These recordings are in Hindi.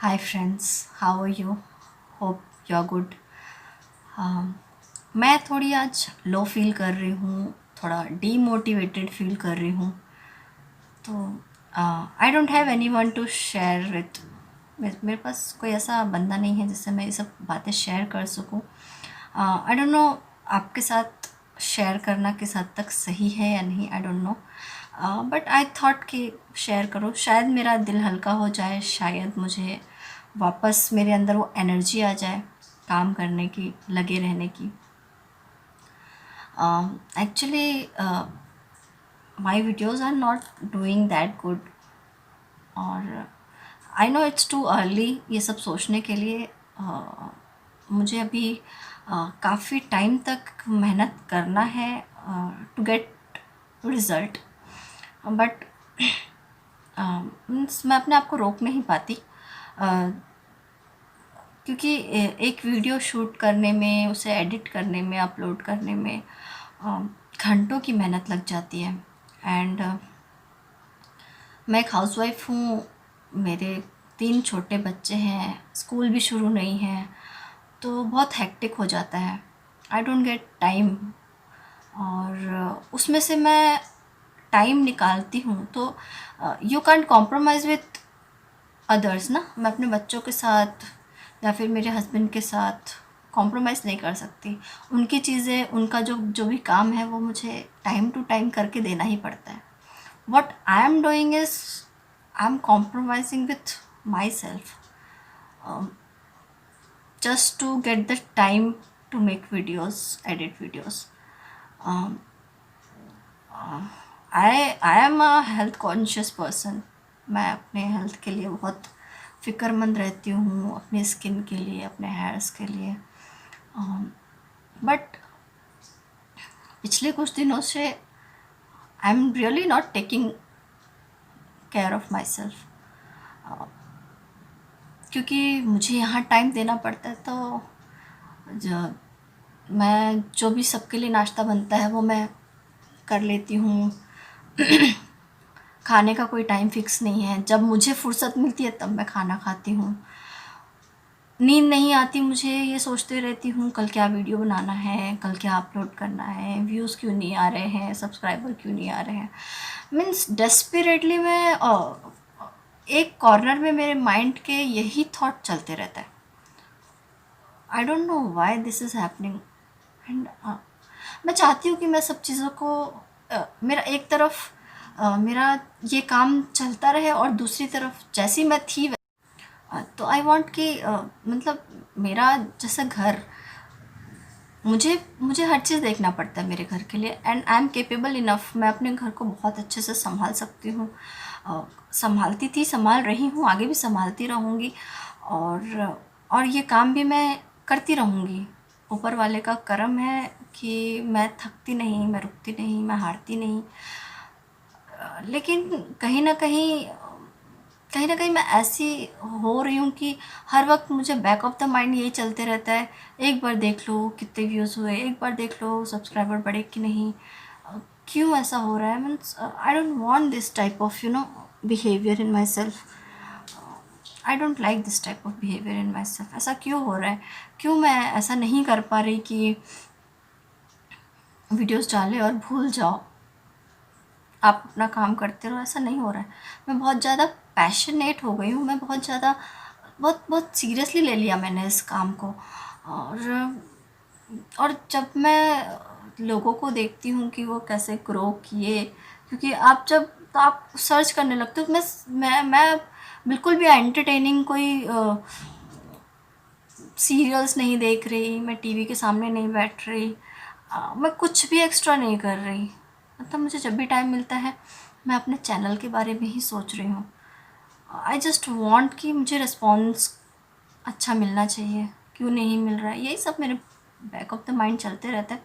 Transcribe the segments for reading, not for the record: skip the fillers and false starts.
Hi friends, how are you? Hope you are good. मैं थोड़ी आज लो फील कर रही हूँ, थोड़ा डीमोटिवेटेड फील कर रही हूँ। तो I don't have any one two share with. मेरे पास कोई ऐसा बंदा नहीं है जिससे मैं ये सब बातें शेयर कर सकूँ। आई डोंट नो आपके साथ शेयर करना किस हद तक सही है या नहीं, I don't know. But I thought कि शेयर करो, शायद मेरा दिल हल्का हो जाए, शायद मुझे वापस मेरे अंदर वो एनर्जी आ जाए काम करने की, लगे रहने की। Actually my videos are not doing that good, और I know it's too early ये सब सोचने के लिए। मुझे अभी काफ़ी टाइम तक मेहनत करना है to get result. But means मैं अपने आप को रोक नहीं पाती, क्योंकि एक वीडियो शूट करने में, उसे एडिट करने में, अपलोड करने में घंटों की मेहनत लग जाती है। एंड मैं एक हाउसवाइफ हूँ, मेरे 3 छोटे बच्चे हैं, स्कूल भी शुरू नहीं है, तो बहुत हेक्टिक हो जाता है। आई डोंट गेट टाइम, और उसमें से मैं टाइम निकालती हूँ तो you can't compromise with others ना। मैं अपने बच्चों के साथ या फिर मेरे हस्बैंड के साथ कॉम्प्रोमाइज़ नहीं कर सकती। उनकी चीज़ें, उनका जो जो भी काम है वो मुझे टाइम टू टाइम करके देना ही पड़ता है। what I am doing is I'm compromising with myself, just to get the time to make videos, edit videos. Um, I am a health conscious person. मैं अपने हेल्थ के लिए बहुत फ़िक्रमंद रहती हूँ, अपने स्किन के लिए, अपने हेयर्स के लिए। बट पिछले कुछ दिनों से I am really not taking care of my self, क्योंकि मुझे यहाँ टाइम देना पड़ता है। तो जो मैं जो भी सबके लिए नाश्ता बनता है वो मैं कर लेती हूँ। खाने का कोई टाइम फिक्स नहीं है, जब मुझे फुर्सत मिलती है तब मैं खाना खाती हूँ। नींद नहीं आती मुझे, ये सोचते रहती हूँ कल क्या वीडियो बनाना है, कल क्या अपलोड करना है, व्यूज़ क्यों नहीं आ रहे हैं, सब्सक्राइबर क्यों नहीं आ रहे हैं। मीन्स डेस्परेटली मैं एक कॉर्नर में मेरे माइंड के यही थॉट चलते रहता है। I don't know why this is happening. And मैं चाहती हूँ कि मैं सब चीज़ों को मेरा एक तरफ मेरा ये काम चलता रहे, और दूसरी तरफ जैसी मैं थी तो आई वांट कि मतलब मेरा जैसा घर, मुझे मुझे हर चीज़ देखना पड़ता है मेरे घर के लिए। And I am capable enough, मैं अपने घर को बहुत अच्छे से संभाल सकती हूँ। संभालती थी, संभाल रही हूँ, आगे भी संभालती रहूँगी। और ये काम भी मैं करती रहूँगी। ऊपर वाले का करम है कि मैं थकती नहीं, मैं रुकती नहीं, मैं हारती नहीं। लेकिन कहीं ना कहीं मैं ऐसी हो रही हूँ कि हर वक्त मुझे बैक ऑफ द माइंड यही चलते रहता है, एक बार देख लो कितने व्यूज़ हुए, एक बार देख लो सब्सक्राइबर बढ़े कि नहीं। क्यों ऐसा हो रहा है? Means I don't want this type of behaviour in my self. I don't like this type of behaviour in my self. ऐसा क्यों हो रहा है? क्यों मैं ऐसा नहीं कर पा रही कि वीडियोस डालें और भूल जाओ, आप अपना काम करते रहो? ऐसा नहीं हो रहा है। मैं बहुत ज़्यादा पैशनेट हो गई हूँ, मैं बहुत ज़्यादा बहुत बहुत सीरियसली ले लिया मैंने इस काम को। और जब मैं लोगों को देखती हूँ कि वो कैसे ग्रो किए, क्योंकि आप जब तो आप सर्च करने लगते हो। मैं बिल्कुल भी एंटरटेनिंग कोई सीरियल्स नहीं देख रही, मैं टीवी के सामने नहीं बैठ रही, मैं कुछ भी एक्स्ट्रा नहीं कर रही। मतलब मुझे जब भी टाइम मिलता है मैं अपने चैनल के बारे में ही सोच रही हूँ। आई जस्ट वॉन्ट कि मुझे रिस्पॉन्स अच्छा मिलना चाहिए, क्यों नहीं मिल रहा है, यही सब मेरे बैक ऑफ द माइंड चलते रहता है।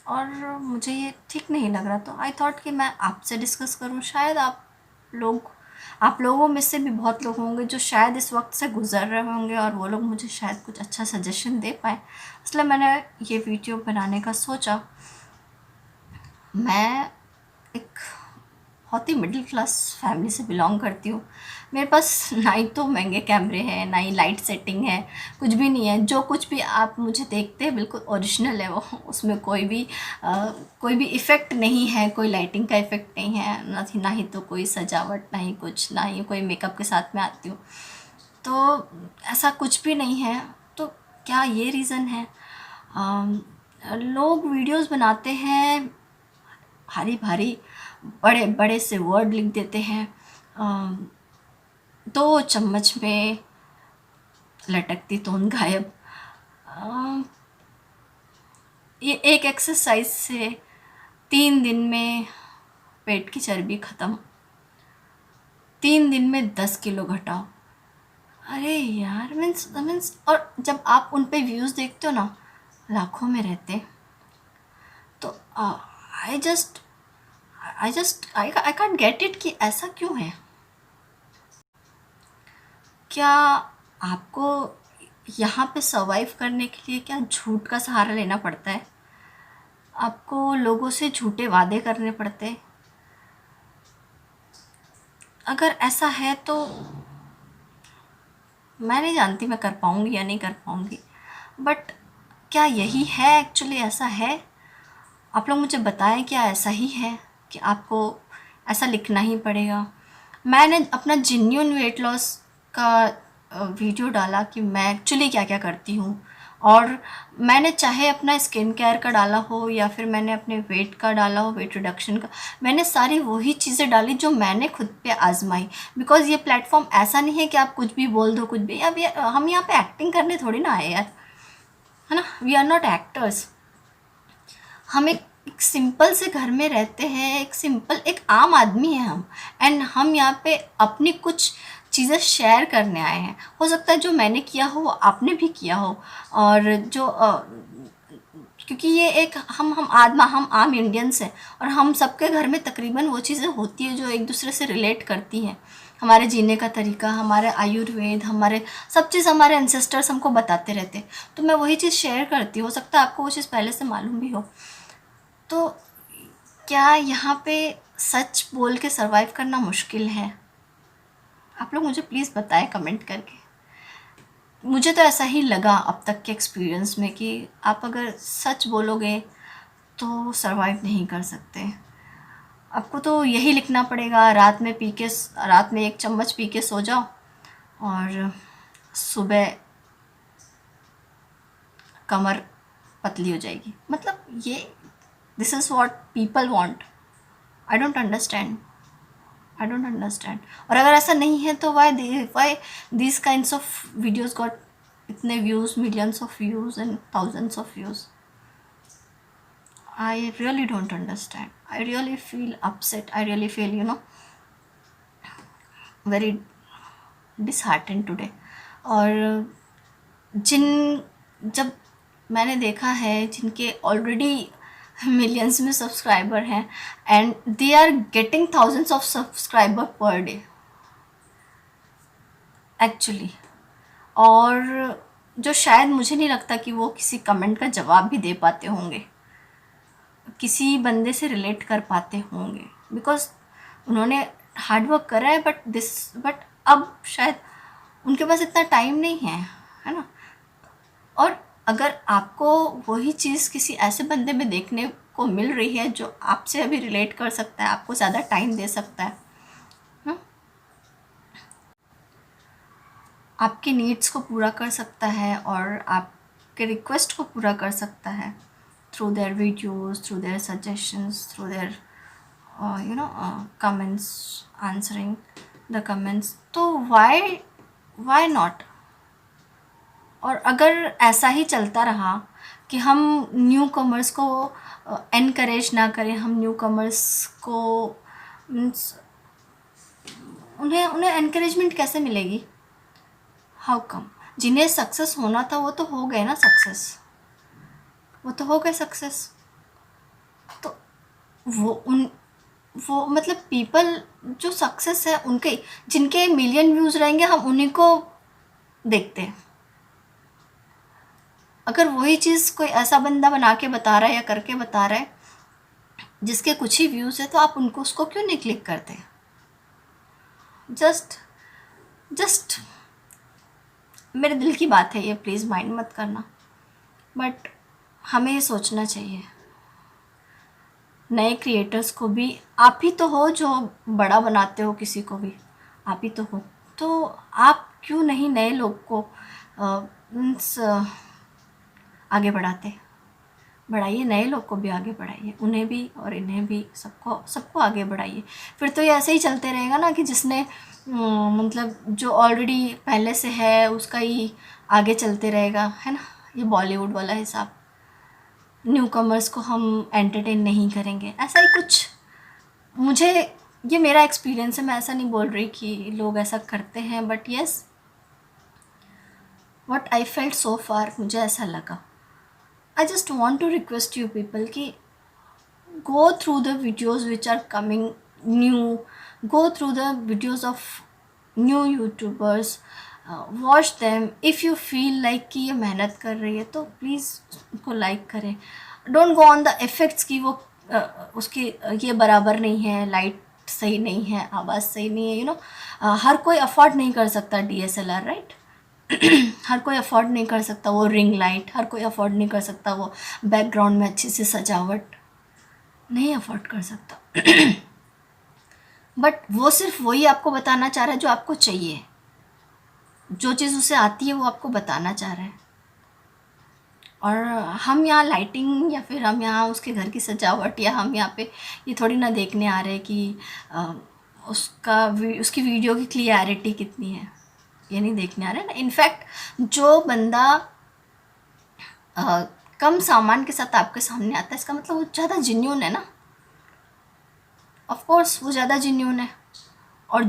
और मुझे ये ठीक नहीं लग रहा, तो आई थॉट कि मैं आपसे डिस्कस करूँ। शायद आप लोगों में से भी बहुत लोग होंगे जो शायद इस वक्त से गुज़र रहे होंगे, और वो लोग मुझे शायद कुछ अच्छा सजेशन दे पाए, इसलिए मैंने ये वीडियो बनाने का सोचा। मैं एक बहुत ही मिडिल क्लास फैमिली से बिलोंग करती हूँ। मेरे पास ना ही तो महंगे कैमरे हैं, ना ही लाइट सेटिंग है, कुछ भी नहीं है। जो कुछ भी आप मुझे देखते हैं बिल्कुल ओरिजिनल है वो, उसमें कोई भी इफ़ेक्ट नहीं है, कोई लाइटिंग का इफ़ेक्ट नहीं है, ना ही तो कोई सजावट, ना ही कुछ, ना ही कोई मेकअप के साथ में आती हूँ। तो ऐसा कुछ भी नहीं है। तो क्या ये रीज़न है? लोग वीडियोस बनाते हैं, भारी भारी बड़े बड़े से वर्ड लिख देते हैं, 2 चम्मच में लटकती तोन गायब। ये एक एक्सरसाइज से 3 दिन में पेट की चर्बी ख़त्म, 3 दिन में 10 किलो घटाओ। अरे यार, मीन्स और जब आप उन पे व्यूज़ देखते हो ना, लाखों में रहते, तो आई कांट गेट इट कि ऐसा क्यों है। क्या आपको यहाँ पे सर्वाइव करने के लिए क्या झूठ का सहारा लेना पड़ता है? आपको लोगों से झूठे वादे करने पड़ते हैं? अगर ऐसा है तो मैं नहीं जानती मैं कर पाऊँगी या नहीं कर पाऊँगी, बट क्या यही है? एक्चुअली ऐसा है? आप लोग मुझे बताएं, क्या ऐसा ही है कि आपको ऐसा लिखना ही पड़ेगा? मैंने अपना जेन्युइन वेट लॉस का वीडियो डाला कि मैं एक्चुअली क्या क्या करती हूँ, और मैंने चाहे अपना स्किन केयर का डाला हो या फिर मैंने अपने वेट का डाला हो, वेट रिडक्शन का, मैंने सारी वही चीज़ें डाली जो मैंने खुद पे आजमाई। बिकॉज़ ये प्लेटफॉर्म ऐसा नहीं है कि आप कुछ भी बोल दो, कुछ भी। अब ये हम यहाँ पे एक्टिंग करने थोड़ी ना आए यार, है ना? We are not actors. हम एक सिंपल से घर में रहते हैं, एक आम आदमी है हम, एंड हम यहाँ पे अपनी कुछ चीज़ें शेयर करने आए हैं। हो सकता है जो मैंने किया हो वो आपने भी किया हो, और क्योंकि ये एक हम आम इंडियंस हैं, और हम सबके घर में तकरीबन वो चीज़ें होती है जो एक दूसरे से रिलेट करती हैं। हमारे जीने का तरीका, हमारे आयुर्वेद, हमारे सब चीज़ हमारे एंसेस्टर्स हमको बताते रहते हैं, तो मैं वही चीज़ शेयर करती हूँ। हो सकता है आपको वो चीज़ पहले से मालूम भी हो। तो क्या यहाँ पे सच बोल के सर्वाइव करना मुश्किल है? आप लोग मुझे प्लीज़ बताएं कमेंट करके। मुझे तो ऐसा ही लगा अब तक के एक्सपीरियंस में कि आप अगर सच बोलोगे तो सर्वाइव नहीं कर सकते। आपको तो यही लिखना पड़ेगा, रात में 1 चम्मच पी के सो जाओ और सुबह कमर पतली हो जाएगी। मतलब ये this is what people want. I don't understand. और अगर ऐसा नहीं है तो why this kinds of videos got इतने views, millions of views and thousands of views? I really don't understand. I really feel upset. I really feel, very disheartened today. और जब मैंने देखा है जिनके ऑलरेडी मिलियंस में सब्सक्राइबर हैं, and they are getting thousands of subscriber per day actually, और जो शायद मुझे नहीं लगता कि वो किसी कमेंट का जवाब भी दे पाते होंगे, किसी बंदे से रिलेट कर पाते होंगे, बिकॉज उन्होंने हार्ड वर्क करा है, बट अब शायद उनके पास इतना टाइम नहीं है ना? और अगर आपको वही चीज़ किसी ऐसे बंदे में देखने को मिल रही है जो आपसे अभी रिलेट कर सकता है, आपको ज़्यादा टाइम दे सकता है, आपके नीड्स को पूरा कर सकता है और आपके रिक्वेस्ट को पूरा कर सकता है through their videos, through their suggestions, through their comments, answering the comments, तो why not? और अगर ऐसा ही चलता रहा कि हम न्यू कमर्स को एनकरेज ना करें, हम न्यू कमर्स को मीन्स उन्हें एनकरेजमेंट कैसे मिलेगी? How come? जिन्हें सक्सेस होना था वो तो हो गए ना सक्सेस, तो वो मतलब पीपल जो सक्सेस है उनके, जिनके मिलियन व्यूज़ रहेंगे, हम उन्हीं को देखते हैं। अगर वही चीज़ कोई ऐसा बंदा बना के बता रहा है या करके बता रहा है जिसके कुछ ही व्यूज़ है तो आप उनको उसको क्यों नहीं क्लिक करते? जस्ट जस्ट मेरे दिल की बात है ये, प्लीज़ माइंड मत करना। बट हमें ये सोचना चाहिए, नए क्रिएटर्स को भी आप ही तो हो जो बड़ा बनाते हो, किसी को भी आप ही तो हो, तो आप क्यों नहीं नए लोग को मीन्स आगे बढ़ाइए, नए लोग को भी आगे बढ़ाइए, उन्हें भी और इन्हें भी, सबको सबको आगे बढ़ाइए। फिर तो ये ऐसे ही चलते रहेगा ना कि जिसने मतलब जो ऑलरेडी पहले से है उसका ही आगे चलते रहेगा, है ना। ये बॉलीवुड वाला हिसाब, न्यू कमर्स को हम एंटरटेन नहीं करेंगे, ऐसा ही कुछ। मुझे ये मेरा एक्सपीरियंस है, मैं ऐसा नहीं बोल रही कि लोग ऐसा करते हैं, but yes what I felt so far, मुझे ऐसा लगा। I just want to request you people कि go through the videos which are coming new, go through the videos of new YouTubers, watch them. if you feel like कि ये मेहनत कर रही है तो प्लीज़ उसको लाइक करें। Don't go on the effects की वो उसकी ये बराबर नहीं है, लाइट सही नहीं है, आवाज़ सही नहीं है, हर कोई अफोर्ड नहीं कर सकता DSLR, राइट। हर कोई अफोर्ड नहीं कर सकता वो रिंग लाइट, हर कोई अफोर्ड नहीं कर सकता वो बैकग्राउंड में अच्छी सी सजावट, नहीं अफोर्ड कर सकता। बट वो सिर्फ वही आपको बताना चाह रहा है जो आपको चाहिए, जो चीज़ उसे आती है वो आपको बताना चाह रहा है। और हम यहाँ लाइटिंग या फिर हम यहाँ उसके घर की सजावट या हम यहाँ पे ये थोड़ी ना देखने आ रहे हैं कि उसकी वीडियो की क्लियरिटी कितनी है, ये नहीं देखने आ रहे हैं ना। इनफैक्ट जो बंदा कम सामान के साथ आपके सामने आता है, इसका मतलब वो ज़्यादा जेन्यून है ना। ऑफ कोर्स वो ज़्यादा जेन्यून है। और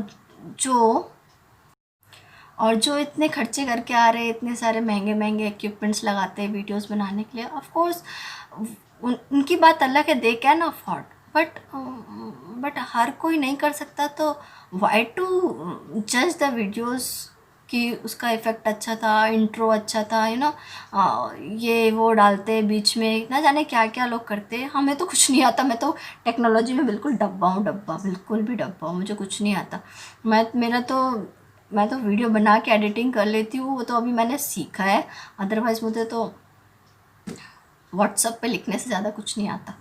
जो इतने खर्चे करके आ रहे हैं, इतने सारे महंगे महंगे इक्विपमेंट्स लगाते हैं वीडियोस बनाने के लिए, ऑफ कोर्स उनकी बात अलग है, दे कैन अफोर्ड। बट हर कोई नहीं कर सकता, तो वाई टू जज द वीडियोस कि उसका इफ़ेक्ट अच्छा था, इंट्रो अच्छा था, ये वो डालते बीच में, ना जाने क्या क्या लोग करते हैं। हमें तो कुछ नहीं आता, मैं तो टेक्नोलॉजी में बिल्कुल डब्बा हूँ, डब्बा, बिल्कुल भी डब्बा हूँ, मुझे कुछ नहीं आता। मैं तो वीडियो बना के एडिटिंग कर लेती हूँ, वो तो अभी मैंने सीखा है, अदरवाइज़ मुझे तो व्हाट्सएप पे लिखने से ज़्यादा कुछ नहीं आता।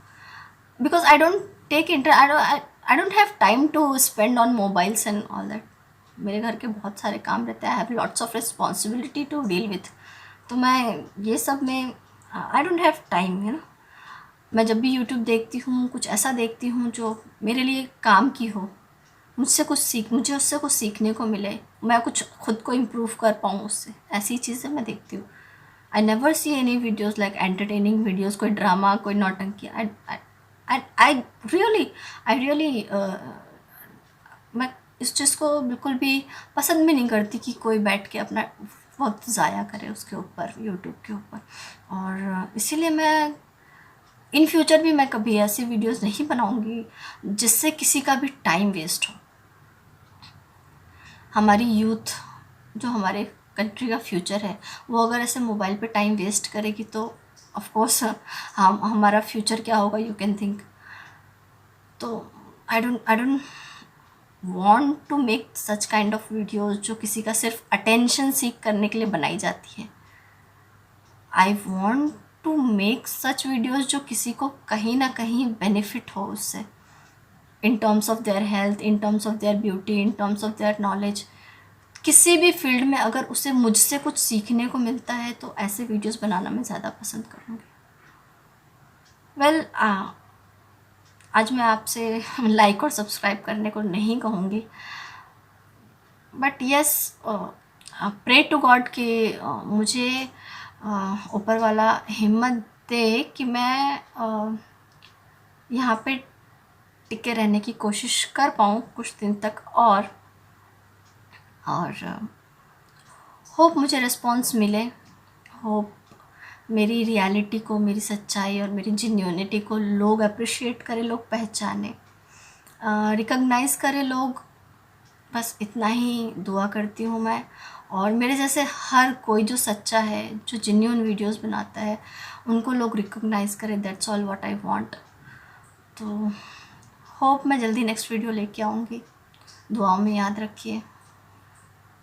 Because I don't take I don't have time to spend on mobiles and all that. मेरे घर के बहुत सारे काम रहते हैं, I have lots of responsibility to deal with, तो मैं ये सब में आई डोंट हैव टाइम, मैं जब भी यूट्यूब देखती हूँ, कुछ ऐसा देखती हूँ जो मेरे लिए काम की हो, मुझे उससे कुछ सीखने को मिले, मैं कुछ खुद को इम्प्रूव कर पाऊँ उससे, ऐसी चीज़ें मैं देखती हूँ। I never see any videos like entertaining videos, कोई ड्रामा, कोई नौटंकी। आई रियली मैं इस चीज़ को बिल्कुल भी पसंद भी नहीं करती कि कोई बैठ के अपना वक्त ज़ाया करे उसके ऊपर, यूट्यूब के ऊपर। और इसीलिए मैं इन फ्यूचर भी मैं कभी ऐसी वीडियोस नहीं बनाऊंगी जिससे किसी का भी टाइम वेस्ट हो। हमारी यूथ जो हमारे कंट्री का फ्यूचर है, वो अगर ऐसे मोबाइल पे टाइम वेस्ट करेगी तो ऑफ कोर्स हमारा फ्यूचर क्या होगा, यू कैन थिंक। तो I don't want to make such kind of videos जो किसी का सिर्फ अटेंशन सीख करने के लिए बनाई जाती है। I want to make such videos जो किसी को कहीं ना कहीं बेनिफिट हो उससे, in terms of their health, in terms of their beauty, in terms of their knowledge. किसी भी फील्ड में अगर उसे मुझसे कुछ सीखने को मिलता है तो ऐसे वीडियोस बनाना मैं ज़्यादा पसंद करूँगी। वेल, आज मैं आपसे लाइक और सब्सक्राइब करने को नहीं कहूँगी, but yes, pray to God कि मुझे ऊपर वाला हिम्मत दे कि मैं यहाँ पे टिके रहने की कोशिश कर पाऊँ कुछ दिन तक, और होप मुझे रिस्पॉन्स मिले, होप मेरी रियलिटी को, मेरी सच्चाई और मेरी जेन्युइनिटी को लोग अप्रिशिएट करें, लोग पहचाने, रिकॉग्नाइज़ करें लोग। बस इतना ही दुआ करती हूँ मैं। और मेरे जैसे हर कोई जो सच्चा है, जो जेन्युइन वीडियोस बनाता है, उनको लोग रिकॉग्नाइज़ करें, that's all what I want. तो होप मैं जल्दी नेक्स्ट वीडियो लेके आऊँगी। दुआओं में याद रखिए।